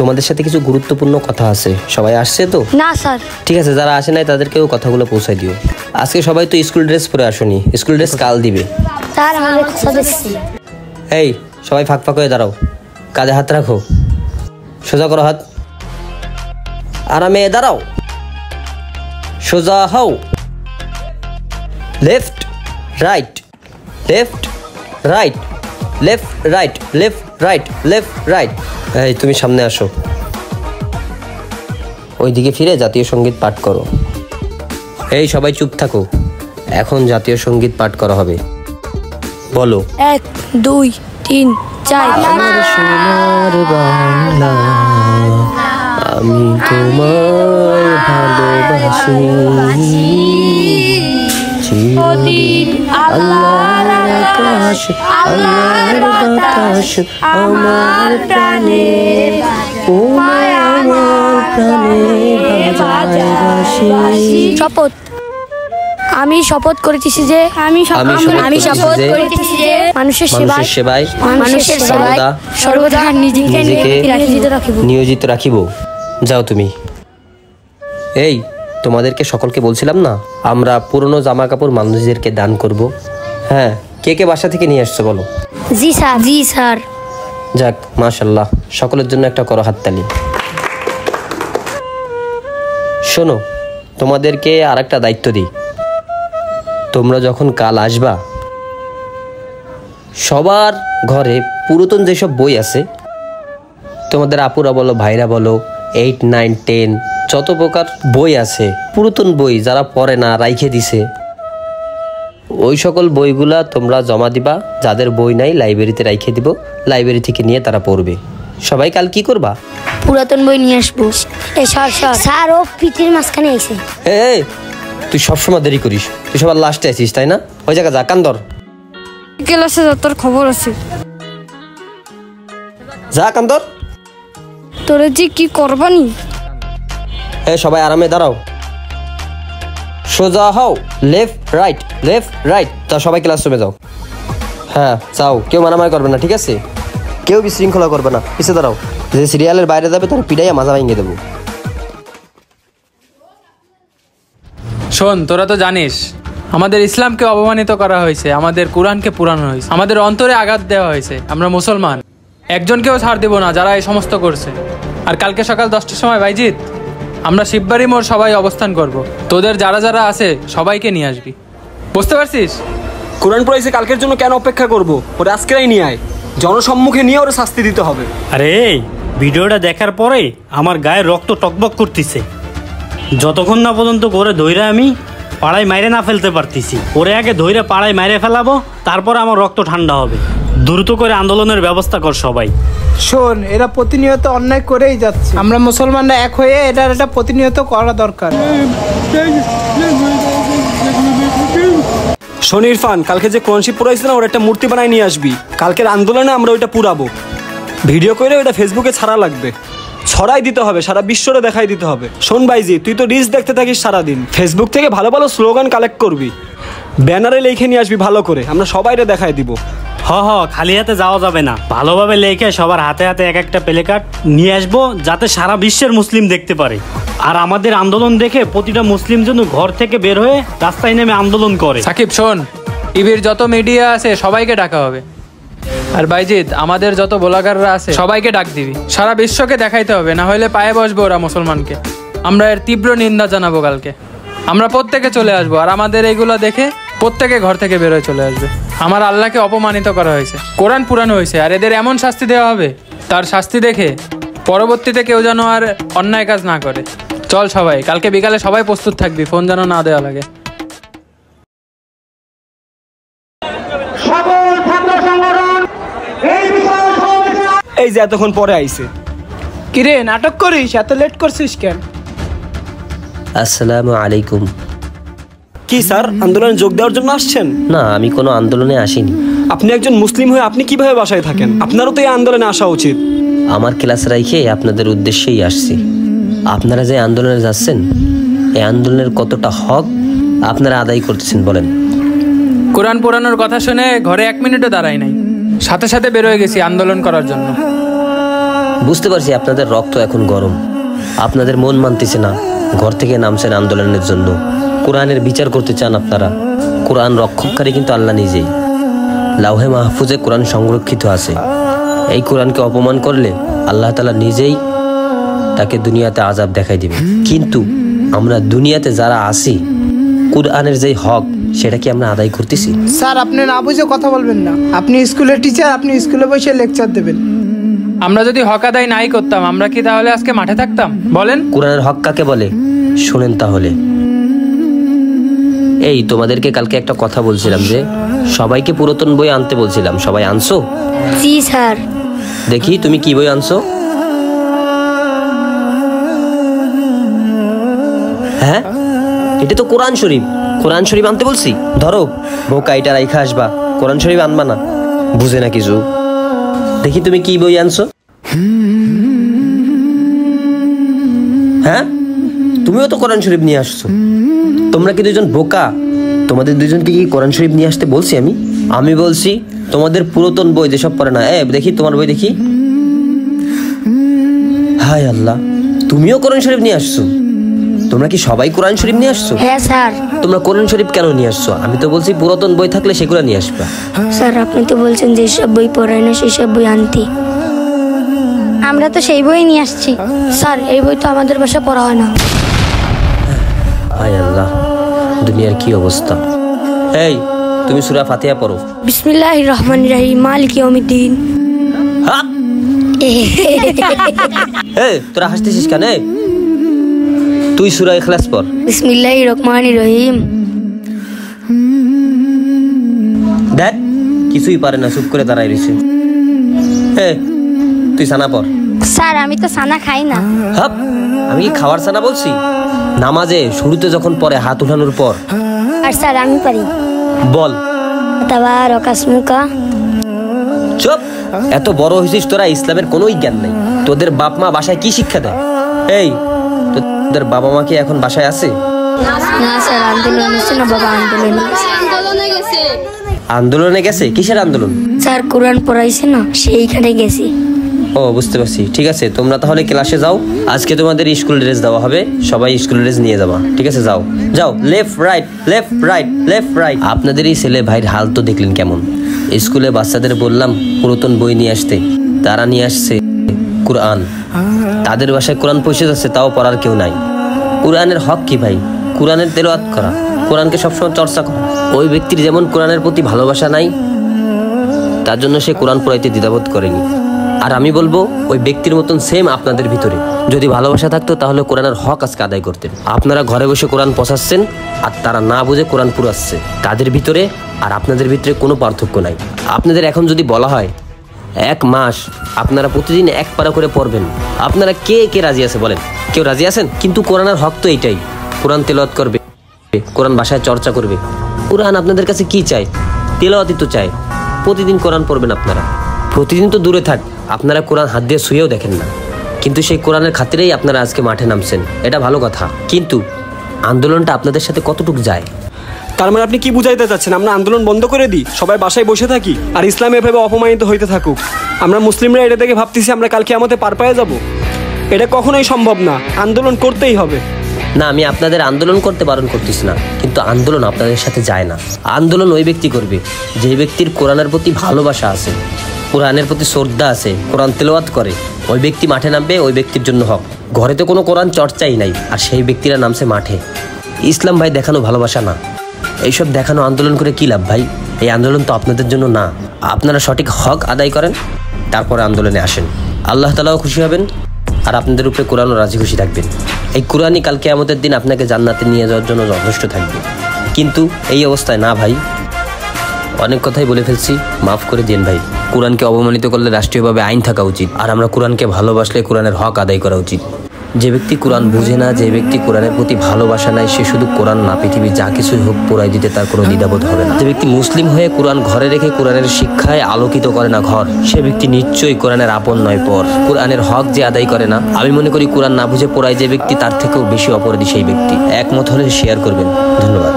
তোমাদের সাথে কিছু গুরুত্বপূর্ণ কথা আছে। সবাই আসছে তো? না স্যার। ঠিক আছে, যারা আসে নাই তাদেরকেও কথাগুলো পৌঁছায় দিও। আজকে সবাই তো স্কুল ড্রেস পরে আসোনি, স্কুল ড্রেস কাল দিবে। স্যার আমাদের কথা দিচ্ছি। এই সবাই ফাঁক ফাঁক হয়ে দাঁড়াও, কাঁধে হাত রাখো, সোজা করো হাত, আরামে দাঁড়াও, সোজা হও, left right, left right, left right, left right, left right. এই তুমি সামনে আসো, ওইদিকে ফিরে জাতীয় সঙ্গীত পাঠ করো। এই সবাই চুপ থাকো, এখন জাতীয় সঙ্গীত পাঠ করা হবে। বলো 1 2 3 4। আমার সোনার বাংলা, আমি তোমায় ভালোবাসি, চিরদিন আল্লাহর আকাশ আল্লাহর বাতাস আমার প্রাণে, তোমায় আমার প্রাণে বাজায় বাঁশি। শপথ, আমি শপথ করেছি যে আমি শপথ করেছি যে মানুষের সেবায় সর্বদা নিজেকে নিয়োজিত রাখিব। যাও তুমি। এই তোমাদেরকে সকলকে বলছিলাম না আমরা পুরনো জামা কাপড় মানুষদেরকে দান করব। হ্যাঁ, কে কে বাসা থেকে নিয়ে আসছো বলো? জি স্যার। জি স্যার। যাক, মাশাআল্লাহ, সকলের জন্য একটা করো হাততালি। শোনো, তোমাদেরকে আর একটা দায়িত্ব দিই। তোমরা যখন কাল আসবা, সবার ঘরে পুরাতন যেসব বই আছে, তোমাদের আপুরা বলো ভাইরা বলো, 8 9 10 যত প্রকার বই আছে, পুরাতন বই যারা পড়ে না রাইখে দিছে, ওই সকল বইগুলা তোমরা জমা দিবা। যাদের বই নাই লাইব্রেরিতে রাইখে দিব, লাইব্রেরি থেকে নিয়ে তারা পড়বে। সবাই কাল কি করবা? পুরাতন বই নিয়ে আসবো। স্যার ও পিঠির মাঝখানে আইছে। এই তুই সবসময় দেরি করিস, তুই সবার লাস্টে আছিস তাই না? ওই জায়গা যা, কান্দর ক্লাসে তোর খবর আছে, যা কান্দর। তোরে যে কি করবানি। এই সবাই আরামে দাঁড়াও, সোজা হও, লেফট রাইট, লেফট রাইট। তা সবাই ক্লাসরুমে যাও। হ্যাঁ যাও, কেউ মারামারি করবে না, ঠিক আছে? কেউ বিশৃঙ্খলা করবে না, পিছিয়ে দাঁড়াও। যে সিরিয়ালের বাইরে যাবে তার পিটাইয়া মাজা ভেঙে দেবো। শোন, তোরা তো জানিস আমাদের ইসলামকে অপমানিত করা হয়েছে, আমাদের কোরআনকে পুরানো হয়েছে, আমাদের অন্তরে আঘাত দেওয়া হয়েছে। আমরা মুসলমান, একজনকেও ছাড় দেব না যারা এই সমস্ত করছে। আর কালকে সকাল 10টার সময় বাইজিৎ আমরা শিববাড়ি মোড় সবাই অবস্থান করব। তোদের যারা যারা আছে সবাইকে নিয়ে আসবি, বুঝতে পারছিস? কোরআন পড়াইছে, কালকের জন্য কেন অপেক্ষা করবো? ওরা আজকেরাই নিয়ে আয়, জনসম্মুখে নিয়ে ওরা শাস্তি দিতে হবে। আরে ভিডিওটা দেখার পরে আমার গায়ে রক্ত টকবক করতেছে। যতক্ষণ না পর্যন্ত করে ধইরা আমি পাড়ায় মাইরে না ফেলতে পারতেছি, ওরে আগে ধইরা পাড়ায় মাইরে ফেলাবো, তারপর আমার রক্ত ঠান্ডা হবে। দ্রুত করে আন্দোলনের ব্যবস্থা কর সবাই। শোন, এরা প্রতিনিয়ত অন্যায় করেই যাচ্ছে, আমরা মুসলমানরা এক হয়ে এটার এটা প্রতিনিয়ত করা দরকার। শোন ইরফান, কালকে যে কোরআন শিব পড়াইছে না, ওর একটা মূর্তি বানায় নিয়ে আসবি। কালকের আন্দোলনে আমরা ওইটা পুরাবো, ভিডিও করে ওইটা ফেসবুকে ছাড়া লাগবে, ছড়াই দিতে হবে, সারা বিশ্বরে দেখাই দিতে হবে। শোন ভাইজি, তুই তো রিলস দেখতে থাকিস সারাদিন, ফেসবুক থেকে ভালো ভালো স্লোগান কালেক্ট করবি, ব্যানারে লিখে নিয়ে আসবি ভালো করে, আমরা সবাইরে দেখাই দিব। খালি হাতে যাওয়া যাবে না, ভালোভাবে লেখে সবার হাতে হাতে এক একটা প্লে কার্ড নিয়ে আসবো, যাতে সারা বিশ্বের মুসলিম দেখতে পারে। আর আমাদের আন্দোলন দেখে প্রতিটা মুসলিম যেন ঘর থেকে বের হয়ে রাস্তায় নেমে আন্দোলন করে। সাকিব শোন, টিভির যত মিডিয়া আছে সবাইকে ডাকা হবে। আর বাইজিৎ, আমাদের যত ব্লগাররা আছে সবাইকে ডাক দিবি, সারা বিশ্বকে দেখাইতে হবে, না হলে পায়ে বসবো ওরা মুসলমানকে। আমরা এর তীব্র নিন্দা জানাবো কালকে। আমরা প্রত্যেকে চলে আসবো, আর আমাদের এইগুলো দেখে প্রত্যেকে ঘর থেকে বেরোয় চলে আসবে। আমার আল্লাহকে অপমানিত করা হয়েছে, কোরআন পুরানো হয়েছে, আর এদের এমন শাস্তি দেওয়া হবে, তার শাস্তি দেখে পরবর্তীতে কেউ যেন আর অন্যায় কাজ না করে। চল সবাই, কালকে বিকালে সবাই প্রস্তুত থাকবি, ফোন যেন না দেওয়া লাগে। এই যে এতক্ষণ পরে আইছে, কিরে নাটক করিস, এত লেট করছিস কেন? আসসালামু আলাইকুম। কি স্যার, আন্দোলনে যোগ দেওয়ার জন্য আসছেন? না, আমি কোনো আন্দোলনে আসিনি। আপনি একজন মুসলিম হয়ে আপনি কিভাবে বাসায় থাকেন? আপনারও তো এই আন্দোলনে আসা উচিত। আমার ক্লাস রাইখে আপনাদের উদ্দেশ্যেই আসছি। আপনারা যে আন্দোলনে যাচ্ছেন, এই আন্দোলনের কতটা হক আপনারা আদায় করতেছেন বলেন? কোরআন পুরানোর কথা শুনে ঘরে 1 মিনিটও দাঁড়াই নাই, সাথে সাথে বেরোয় গেছি আন্দোলন করার জন্য। বুঝতে পারছি আপনাদের রক্ত এখন গরম, আপনাদের মন মানতেছে না, ঘর থেকে নামছেন আন্দোলনের জন্য, কোরআনের বিচার করতে চান আপনারা। কোরআন রক্ষককারী কিন্তু আল্লাহ নিজেই, লাউহে মাহফুজে কোরআন সংরক্ষিত আছে। এই কোরআনকে অপমান করলে আল্লাহ তাআলা নিজেই তাকে দুনিয়াতে আযাব দেখাই দিবে। কিন্তু আমরা দুনিয়াতে যারা আছি, কোরআনের যে হক সেটা কি আমরা আদায় করতেছি? স্যার আপনি না বুঝে কথা বলবেন না, আপনি স্কুলের টিচার, আপনি স্কুলে বসে লেকচার দেবেন। আমরা যদি হক আদায় নাই করতাম, আমরা কি তাহলে আজকে মাঠে থাকতাম বলেন? কোরআনের হক কাকে বলে শুনেন তাহলে। এই তোমাদেরকে কালকে একটা কথা বলছিলাম যে সবাইকে পুরাতন বই আনতে বলছিলাম, সবাই আনছো? জি স্যার। দেখি তুমি কি বই আনছো। হ্যাঁ, এটা তো কোরআন শরীফ, কোরআন শরীফ আনতে বলছি। ধরো বোকা, এটা রাইখা আসবা, কোরআন শরীফ আনবা না, বুঝে না কিছু। দেখি তুমি কি বই আনছো। হ্যাঁ, তুমিও তো কোরআন শরীফ নিয়ে আসছো। তোমরা কি দুজন বোকা? তোমাদের দুজনকে কি কোরআন শরীফ নিয়ে আসতে বলছি আমি বলছি তোমাদের পুরাতন বই যেসব পড়ে না। দেখি তোমার বই দেখি। হায় আল্লাহ, তুমিও কোরআন শরীফ নিয়ে আসছো। তোমরা কি সবাই কোরআন শরীফ নিয়ে আসছো? হ্যাঁ স্যার। তোমরা কোরআন শরীফ কেন নিয়ে আসছো? আমি তো বলছি পুরাতন বই থাকলে সেগুলো নিয়ে আসবা। স্যার আপনি তো বলছেন যে সব বই পড়ায় না সেই সব বই আনতে, আমরা তো সেই বই নিয়ে আসছি। স্যার এই বই তো আমাদের বাসায় পড়া হয় না। হায় আল্লাহ, দুনিয়ার কি অবস্থা। এই তুমি সূরা ফাতিহা পড়ো। বিসমিল্লাহির রহমানির রহিম মালিক ইয়াউমিদ্দিন। হ্যাঁ, তোরা হাসতেছিস কেন? তুই সূরা ইখলাস পড়। বিসমিল্লাহির রহমানির রহিম। দেখ কিছুই পারে না, চুপ করে দাঁড়ায় রয়েছে। তুই সানা পড়। স্যার আমি তো সানা খাই না। হাপ, আমি কি খাওয়ার সানা বলছি? নামাজে শুরুতে যখন পড়ে হাত উঠানোর পর। আর স্যার আমি পারি। বল। তাবারাকাসমুকা। চুপ, এত বড় হয়েছিস তোরা, ইসলামের কোনোই জ্ঞান নেই। তোদের বাপ মা বাসায় কি শিক্ষা দেয়? তোদের বাবা মা কি এখন বাসায় আছে? না স্যার, আন্দোলন হচ্ছে না বাবা, আন্দোলনে গেছে। কিসের আন্দোলন? স্যার কোরআন পড়াইছে না, সেইখানে গেছি। ও বুঝতে পারছি, ঠিক আছে তোমরা তাহলে ক্লাসে যাও। আজকে তোমাদের স্কুল ড্রেস দেওয়া হবে, সবাই স্কুল ড্রেস নিয়ে যাবা, ঠিক আছে? যাও যাও, left right left right left right. আপনাদের এই ছেলে ভাইয়ের হাল তো দেখলেন কেমন। স্কুলে বাচ্চাদের বললাম পুরাতন বই নিয়ে আসতে, তারা নিয়ে আসছে কোরআন। তাদের বাসায় কোরআন পৌঁছে যাচ্ছে, তাও পড়ার কেউ নাই। কোরআনের হক কি ভাই? কোরআনের তেলাওয়াত করা, কোরআনকে সবসময় চর্চা করা। ওই ব্যক্তির যেমন কোরআনের প্রতি ভালোবাসা নাই, তার জন্য সে কোরআন পড়াইতে দ্বিধাবোধ করেনি। আর আমি বলবো ওই ব্যক্তির মতন সেম আপনাদের ভিতরে যদি ভালোবাসা থাকতো তাহলে কোরআনের হক আজকে আদায় করতেন। আপনারা ঘরে বসে কোরআন পচাচ্ছেন আর তারা না বুঝে কোরআন পুরাচ্ছে। তাদের ভিতরে আর আপনাদের ভিতরে কোনো পার্থক্য নাই। আপনাদের এখন যদি বলা হয় 1 মাস আপনারা প্রতিদিন 1 পারা করে পড়বেন, আপনারা কে কে রাজি আছে বলেন? কেউ রাজি আছেন? কিন্তু কোরআনের হক তো এইটাই, কোরআন তেলাওয়াত করবে, কোরআন ভাষায় চর্চা করবে। কোরআন আপনাদের কাছে কি চাই? তেলাওয়াতই তো চাই। প্রতিদিন কোরআন পড়বেন আপনারা। প্রতিদিন তো দূরে থাক, আপনারা কোরআন হাত দিয়ে ছুঁয়েও দেখেন না, কিন্তু সেই কোরআনের খাতিরেই আপনারা আজকে মাঠে নামছেন, এটা ভালো কথা। কিন্তু আন্দোলনটা আপনাদের সাথে কতটুকু যায়? তার মানে আপনি কি বুঝাইতে চাচ্ছেন আমরা আন্দোলন বন্ধ করে দিই, সবাই বাসায় বসে থাকি আর ইসলাম এভাবে অপমানিত হইতে থাকুক? আমরা মুসলিমরা এটা থেকে ভাবতেছি আমরা কালকে আমাদের পার পায়ে যাব? এটা কখনোই সম্ভব না, আন্দোলন করতেই হবে। না, আমি আপনাদের আন্দোলন করতে বারণ করতেছি না, কিন্তু আন্দোলন আপনাদের সাথে যায় না। আন্দোলন ওই ব্যক্তি করবে যে ব্যক্তির কোরআনের প্রতি ভালোবাসা আছে, কোরআনের প্রতি শ্রদ্ধা আছে, কোরআন তেলাওয়াত করে। ওই ব্যক্তি মাঠে নামবে, ওই ব্যক্তির জন্য হক। ঘরে তো কোনো কোরআন চর্চাই নাই, আর সেই ব্যক্তিরা নামছে মাঠে। ইসলাম ভাই দেখানো ভালোবাসা না, এইসব দেখানো আন্দোলন করে কি লাভ ভাই? এই আন্দোলন তো আপনাদের জন্য না। আপনারা সঠিক হক আদায় করেন, তারপরে আন্দোলনে আসেন। আল্লাহ তাআলাও খুশি হবেন, আর আপনাদের উপরে কোরআনও রাজি খুশি থাকবেন। এই কোরআনই কাল কিয়ামতের দিন আপনাকে জান্নাতে নিয়ে যাওয়ার জন্য যথেষ্ট থাকবে। কিন্তু এই অবস্থায় না ভাই, অনেক কথাই বলে ফেলছি, মাফ করে দিন ভাই। কোরআনকে অবমানিত করলে রাষ্ট্রীয়ভাবে আইন থাকা উচিত, আর আমরা কোরআনকে ভালোবাসলে কোরআনের হক আদায় করা উচিত। যে ব্যক্তি কোরআন বুঝে না, যে ব্যক্তি কোরআনের প্রতি ভালোবাসা নাই, সে শুধু কোরআন না পৃথিবী যা কিছুই হোক পুরাই দিতে তার কোনো দ্বিধাবোধ হবে না। যে ব্যক্তি মুসলিম হয়ে কোরআন ঘরে রেখে কোরআনের শিক্ষায় আলোকিত করে না ঘর, সে ব্যক্তি নিশ্চয়ই কোরআনের আপন নয় পর। কোরআনের হক যে আদায় করে না, আমি মনে করি কোরআন না বুঝে পড়ায় যে ব্যক্তি তার থেকেও বেশি অপরাধী সেই ব্যক্তি। একমত হলে শেয়ার করবেন। ধন্যবাদ।